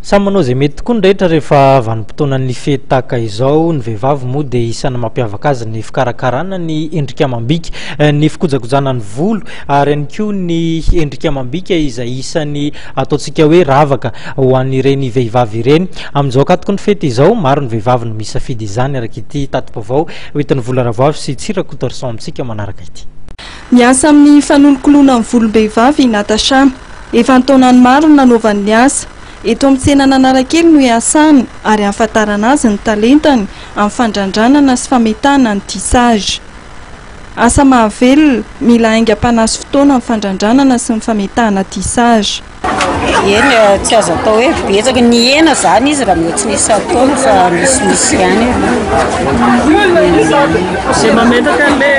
Samy manao zay mety tokoa ny rehetra rehefa vanim-potoanan'ny fety tahaka izao. Ny vehivavy moa dia isana mampiavaka azy ny fikarakarana ny endrika amam-bika, ny fikojakojana ny volo ary ihany koa ny endrika amam-bika izay isany ataontsika hoe ravaka ho an'ireny vehivavy ireny. Amin'izao katoko ny fety izao, maro ny vehivavy no misafidy izany araka ity tati-baovao hoentin'ny Volaravoavy sy Tsirakotorson amintsika manaraka ity. Miasa amin'ny fanolokoloana ny volom-behivavy Natasha, efa taonany maro nanaovany asa. Eto amin'ny tsena Analakely no iasany ary ahafantarana azy ny talentany amin'ny fandrandranana sy fametahana ny tissage. Asa mahavelona, mila aingam-panaso fotoana amin'ny fandrandranana sy ny fametahana tissage. Eny tsy azo atao hoe betsaka ny hena zany izy raha mety misy ataony fa misy ihany. Zay mametaka le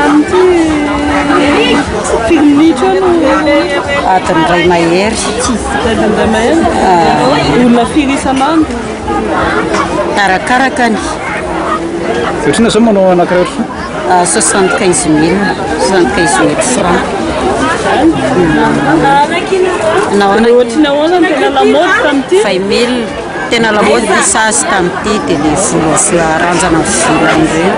amin'ity firinitra no adiny ray mahery. adiny ray mahery. Olona firy isan'andro. Arakaraka ny. Ohatrina zao manao anankiray 75 000 francs. Ohatrina ahoana ny tena lamaody tamin'ity? 20 000 tena lamaody tissage tamin'ity dia le volo aranjana volany ireny.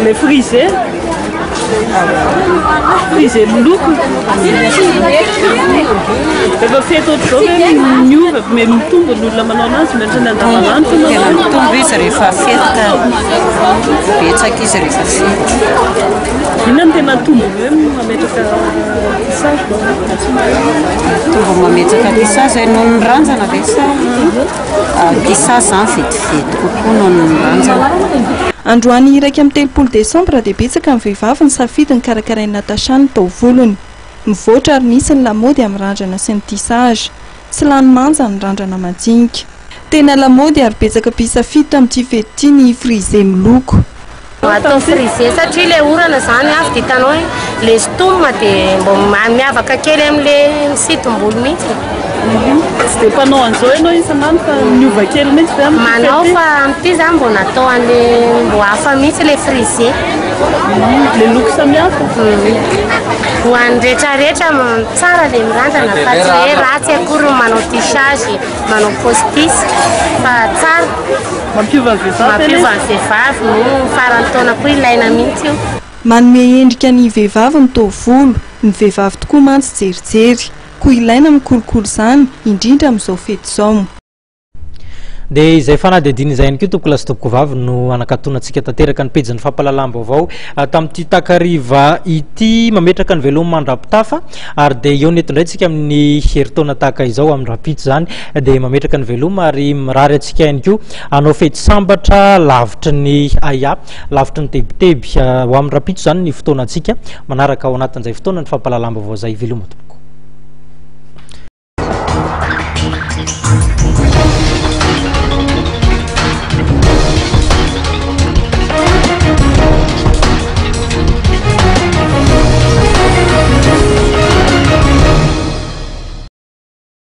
Le frisé? Frisé miloko? Rehefa fety ohatr'izao hoe miova me mitombo ny olona manao anazy mianatra ny andavanandro. Tena mitombo izy rehefa fety ka betsaka izy rehefa fety. Inona no tena tombo hoe mametraka tissage? Tombo mametraka tissage noho ny ranjana ve sa tissage zany vetivety kokoa noho ny ranjana. Androany iraika amin'ny 3 Desambra dia betsaka ny vehivavy ny safidy ny karakarain'i Natasha ny taovolony. Mivoatra ary nisy ny lamaody amin'ny randrana sy ny tissage, tsy lany manja ny randrana majinika. Tena lamaody ary betsaka mpisafidy amin'ity fety ny frisé miloko. Atao frisé satria le orana zany avy ditanao hoe le stoma dia mbo miavaka kely amin'le misitom-bolo mihitsy. Tsy dia mpanao an'izao ianao isan'andro fa miova kely mihitsy dia manao fa amin'ity zany mbo natao an'le mbo hafa mihitsy le frisé. Le loko samihafa. Ho an'ny rehetrarehetra tsara le mirandrana fa tsy hoe ratsy akory manao tissage, manao postice fa tsara. Mampiova ny vehivavy no farany taona koa ilaina mihitsy io. Manome endrika ny vehivavy ny taovolo, ny vehivavy tokoa mantsy jerijery. Koa ilaina mikolokolo izany indrindra amin'izao fety izao. Dia izay fanadihadiana izay ihany koa tompoko lasy tompoko vavy no anakatonantsika tanteraka ny pejin'ny fampahalalam-baovao tamin'ity takariva ity mametraka ny veloma mandrapitafa ary dia eo neto indray tsika amin'ny heritaona tahaka izao amin'ny rapitso zany dia mametraka ny veloma ary mirary atsika ihany koa anao fety sambatra lavitra ny aya lavitra ny tebiteby ho amin'ny rapitso zany ny fotoana antsika manaraka ao anatin'izay fotoana ny fampahalalam-baovao izay veloma tompoko.